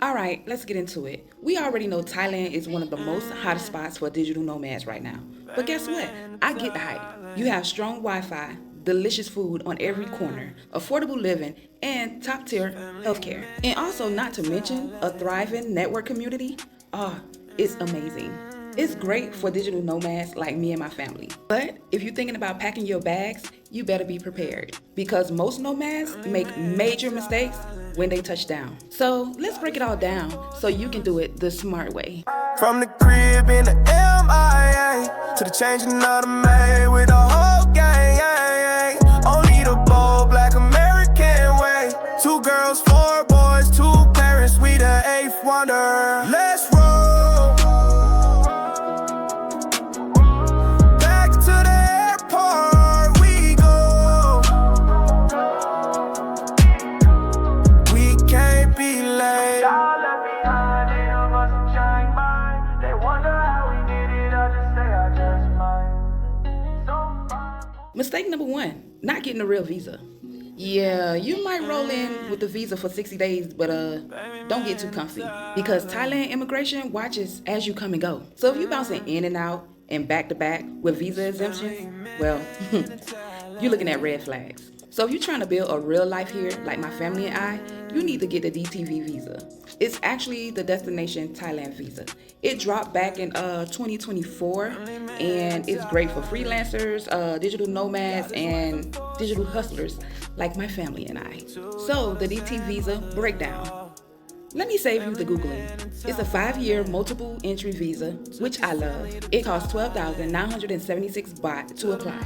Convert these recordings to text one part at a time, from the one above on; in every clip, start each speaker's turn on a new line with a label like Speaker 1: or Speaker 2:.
Speaker 1: All right, let's get into it. We already know Thailand is one of the most hottest spots for digital nomads right now. But guess what? I get the hype. You have strong Wi-Fi, delicious food on every corner, affordable living, and top-tier healthcare. And also, not to mention, a thriving network community. Ah, it's amazing. It's great for digital nomads like me and my family. But if you're thinking about packing your bags, you better be prepared because most nomads make major mistakes when they touch down. So let's break it all down so you can do it the smart way.
Speaker 2: From the crib in the MIA to the changing of the May with the whole gang. Only the bold black American way. 2 girls, 4 boys, 2 parents, we the 8th wonder. Let's roll back to the airport we go. We can't be late.
Speaker 1: Mistake number 1, not getting a real visa. Yeah, you might roll in with the visa for 60 days, but don't get too comfy because Thailand immigration watches as you come and go. So if you're bouncing in and out and back to back with visa exemptions, well, you're looking at red flags. So if you're trying to build a real life here, like my family and I, you need to get the DTV visa. It's actually the Destination Thailand Visa. It dropped back in 2024, and it's great for freelancers, digital nomads, and digital hustlers like my family and I. So the DT Visa breakdown. Let me save you the Googling. It's a 5-year multiple entry visa, which I love. It costs 12,976 baht to apply.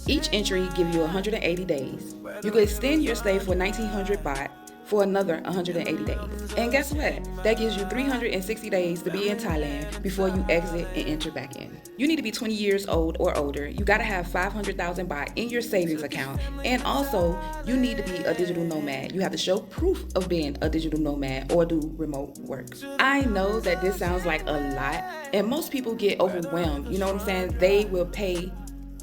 Speaker 1: Each entry gives you 180 days. You can extend your stay for 1,900 baht for another 180 days. And guess what? That gives you 360 days to be in Thailand before you exit and enter back in. You need to be 20 years old or older. You gotta have 500,000 baht in your savings account. And also, you need to be a digital nomad. You have to show proof of being a digital nomad or do remote work. I know that this sounds like a lot, and most people get overwhelmed. You know what I'm saying? They will pay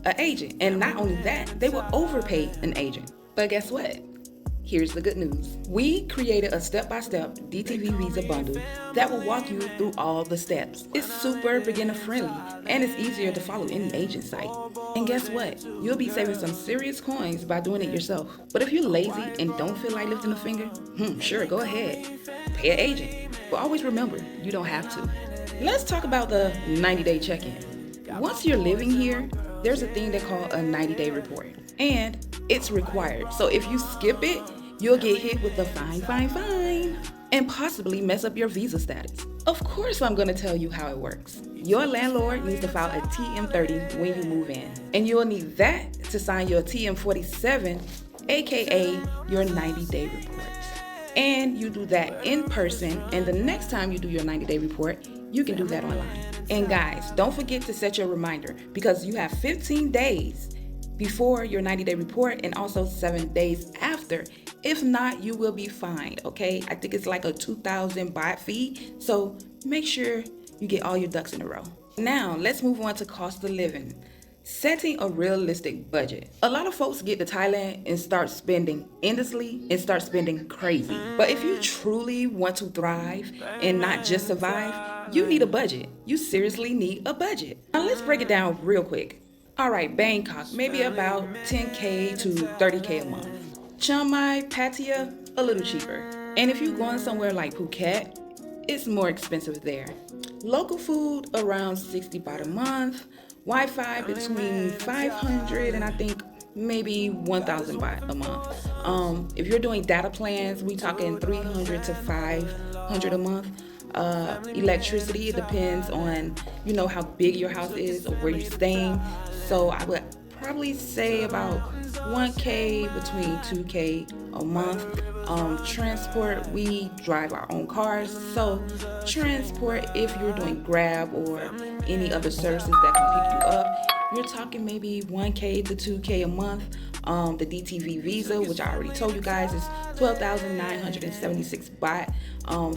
Speaker 1: an agent. And not only that, they will overpay an agent. But guess what? Here's the good news. We created a step-by-step DTV Visa bundle that will walk you through all the steps. It's super beginner friendly and it's easier to follow any agent site. And guess what? You'll be saving some serious coins by doing it yourself. But if you're lazy and don't feel like lifting a finger, sure, go ahead. Pay an agent. But always remember, you don't have to. Let's talk about the 90-day check-in. Once you're living here, there's a thing they call a 90-day report. And it's required. So if you skip it, you'll get hit with the fine, and possibly mess up your visa status. Of course, I'm gonna tell you how it works. Your landlord needs to file a TM30 when you move in, and you'll need that to sign your TM47, aka your 90-day report. And you do that in person, and the next time you do your 90-day report, you can do that online. And guys, don't forget to set your reminder because you have 15 days before your 90-day report and also 7 days after. If not, you will be fined, okay? I think it's like a 2,000 baht fee. So make sure you get all your ducks in a row. Now, let's move on to cost of living. Setting a realistic budget. A lot of folks get to Thailand and start spending endlessly and start spending crazy. But if you truly want to thrive and not just survive, you need a budget. You seriously need a budget. Now let's break it down real quick. All right, Bangkok, maybe about 10K to 30K a month. Chiang Mai, Pattaya, a little cheaper. And if you're going somewhere like Phuket, it's more expensive there. Local food around 60 baht a month. Wi-Fi between 500 and I think maybe 1,000 baht a month. If you're doing data plans, we talking 300 to 500 a month. Electricity, it depends on, how big your house is or where you're staying. So I would probably say about 1K between 2K a month. Transport, we drive our own cars. So transport, if you're doing Grab or any other services that can pick you up, you're talking maybe 1K to 2K a month. The DTV Visa, which I already told you guys, is 12,976 baht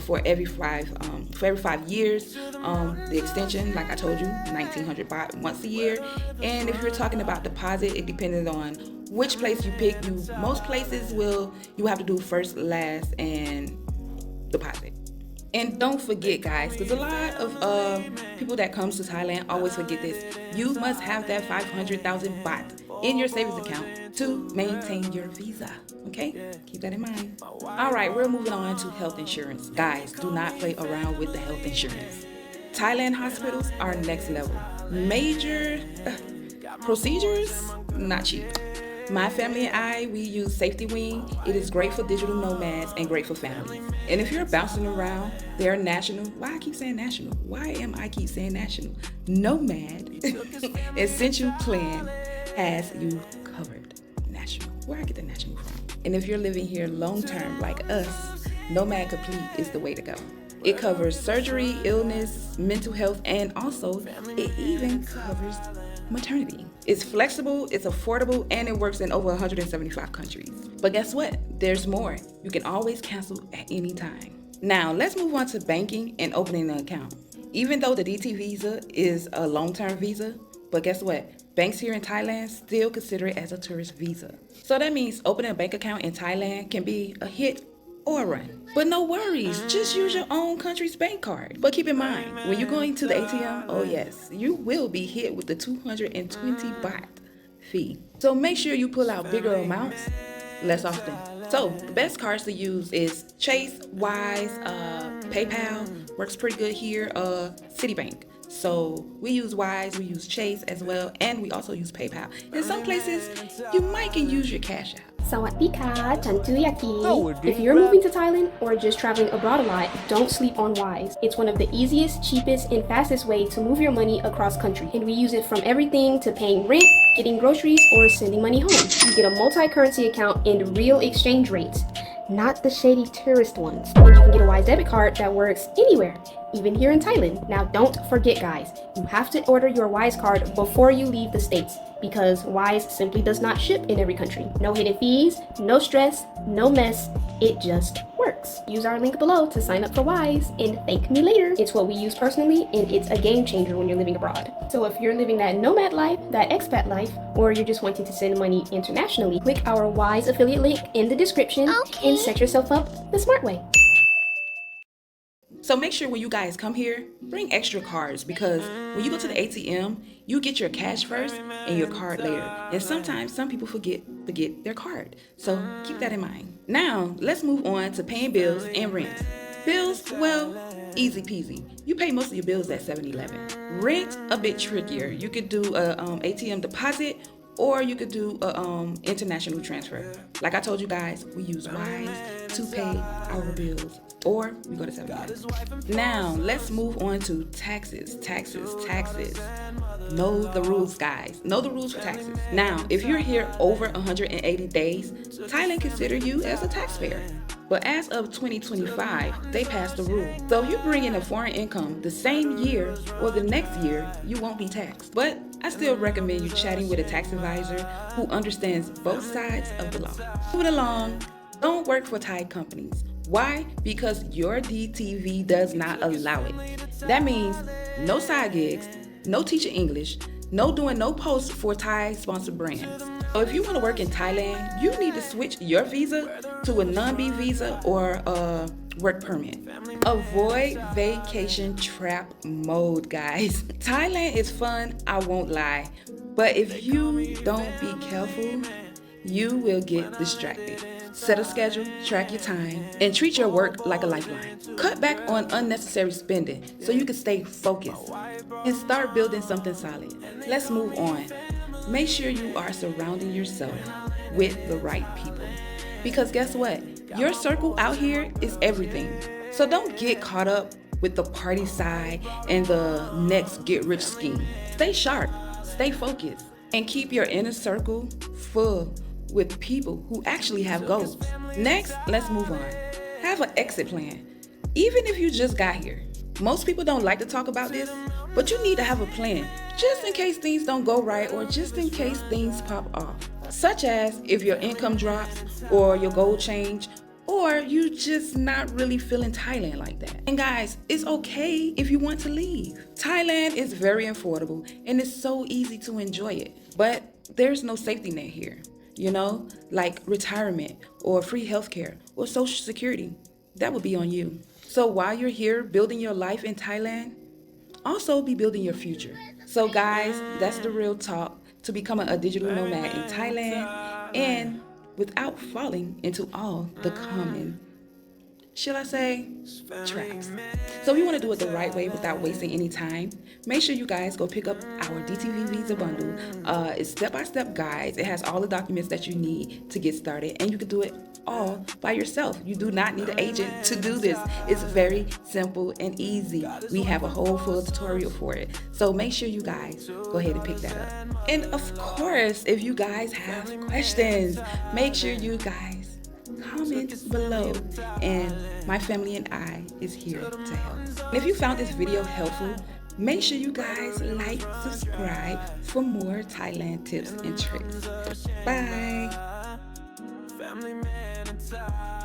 Speaker 1: for every 5 years. The extension, like I told you, 1,900 baht once a year. And if you're talking about deposit, it depends on which place you pick. Most places you have to do first, last, and deposit. And don't forget, guys, because a lot of people that comes to Thailand always forget this. You must have that 500,000 baht in your savings account to maintain your visa. Okay? Keep that in mind. All right, we're moving on to health insurance. Guys, do not play around with the health insurance. Thailand hospitals are next level. Major procedures, not cheap. My family and I, we use Safety Wing. It is great for digital nomads and great for families. And if you're bouncing around, they're national. Why I keep saying national? Why am I keep saying national? Nomad Essential Plan has you covered. National. Where I get the national from? And if you're living here long term like us, Nomad Complete is the way to go. It covers surgery, illness, mental health, and also it even covers maternity. It's flexible, it's affordable, and it works in over 175 countries. But guess what? There's more. You can always cancel at any time. Now, let's move on to banking and opening an account. Even though the DT visa is a long-term visa, but guess what? Banks here in Thailand still consider it as a tourist visa. So that means opening a bank account in Thailand can be a hit or a run. But no worries, just use your own country's bank card. But keep in mind, when you're going to the ATM, oh yes, you will be hit with the 220 baht fee. So make sure you pull out bigger amounts less often. So the best cards to use is Chase, Wise, PayPal, works pretty good here, Citibank. So we use Wise, we use Chase as well, and we also use PayPal. In some places, you might can use your cash out.
Speaker 3: สวัสดีค่ะฉันชื่อยากิ If you're moving to Thailand or just traveling abroad a lot, don't sleep on Wise. It's one of the easiest, cheapest, and fastest way to move your money across country. And we use it from everything to paying rent, getting groceries, or sending money home. You get a multi-currency account and real exchange rates, not the shady tourist ones. And you can get a Wise debit card that works anywhere, even here in Thailand. Now don't forget, guys, you have to order your Wise card before you leave the States, because Wise simply does not ship in every country. No hidden fees, no stress, no mess, it just works. Use our link below to sign up for Wise and thank me later. It's what we use personally, and it's a game changer when you're living abroad. So if you're living that nomad life, that expat life, or you're just wanting to send money internationally, click our Wise affiliate link in the description and set yourself up the smart way.
Speaker 1: So make sure when you guys come here, bring extra cards, because when you go to the ATM, you get your cash first and your card later. And sometimes some people forget their card. So keep that in mind. Now, let's move on to paying bills and rent. Bills, well, easy peasy. You pay most of your bills at 7-Eleven. Rent, a bit trickier. You could do a ATM deposit, or you could do a international transfer. Like I told you guys, we use Wise to pay our bills, or we go to 7-Eleven. Now, let's move on to taxes. Know the rules, guys. Know the rules for taxes. Now, if you're here over 180 days, Thailand consider you as a taxpayer. But as of 2025, they passed a rule. So if you bring in a foreign income the same year or the next year, you won't be taxed. But I still recommend you chatting with a tax advisor who understands both sides of the law. Moving along, don't work for Thai companies. Why? Because your DTV does not allow it. That means no side gigs, no teaching English, no doing no posts for Thai sponsored brands. So if you want to work in Thailand, you need to switch your visa to a non-B visa or a work permit. Avoid vacation trap mode, guys. Thailand is fun, I won't lie. But if you don't be careful, you will get distracted. Set a schedule, track your time, and treat your work like a lifeline. Cut back on unnecessary spending so you can stay focused and start building something solid. Let's move on. Make sure you are surrounding yourself with the right people. Because guess what? Your circle out here is everything. So don't get caught up with the party side and the next get rich scheme. Stay sharp, stay focused, and keep your inner circle full with people who actually have goals. Next, let's move on. Have an exit plan. Even if you just got here. Most people don't like to talk about this, but you need to have a plan just in case things don't go right or just in case things pop off. Such as if your income drops or your goal change or you just not really feeling Thailand like that. And guys, it's okay if you want to leave. Thailand is very affordable and it's so easy to enjoy it, but there's no safety net here. You know, like retirement or free healthcare or social security. That would be on you. So while you're here building your life in Thailand, also be building your future. So guys, that's the real talk to becoming a digital nomad in Thailand and without falling into all the common, should I say, traps. So we want to do it the right way without wasting any time. Make sure you guys go pick up our DTV Visa bundle. It's step-by-step guides. It has all the documents that you need to get started, and you can do it all by yourself. You do not need an agent to do this. It's very simple and easy. We have a whole full tutorial for it. So make sure you guys go ahead and pick that up. And of course, if you guys have questions, make sure you guys comment below, and my family and I is here to help. And if you found this video helpful, make sure you guys like, subscribe for more Thailand tips and tricks. Bye.
Speaker 2: Family man inside.